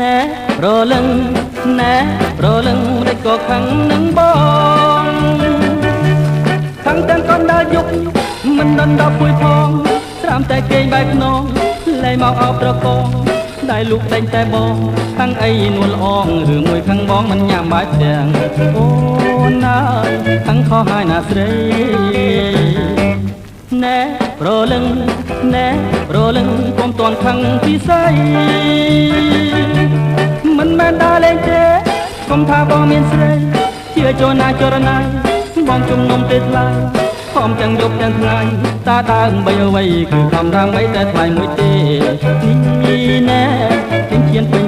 ណែប្រលឹងណែប្រលឹងមិនក៏ខឹងនឹងបងខឹងទាំងកណ្ដាលយុគមិនដណ្ដប់ពួយផងត្រាំតែគេងបែកខ្នងលែងមកអោបត្រកងដែលលោកដេញតែបងខឹងអីនួនល្អងឬមួយខឹងបងមិនញ៉ាំបាយផ្ទាំងអូនណាយខឹងខុសហើយណាស្រីណែប្រលឹងណែប្រលឹងកុំតន់ខឹងពីស្អីមិនមែនដើរលេងទេកុំថាបងមានស្រីជឿចូលណាចរណាបងជំនុំទេថ្លៃខំទាំងយប់ទាំងថ្ងៃតាដើមបីអ្វីគឺខំដើមបីតែថ្លៃមួយទេនេះណែពេញជៀនពេញ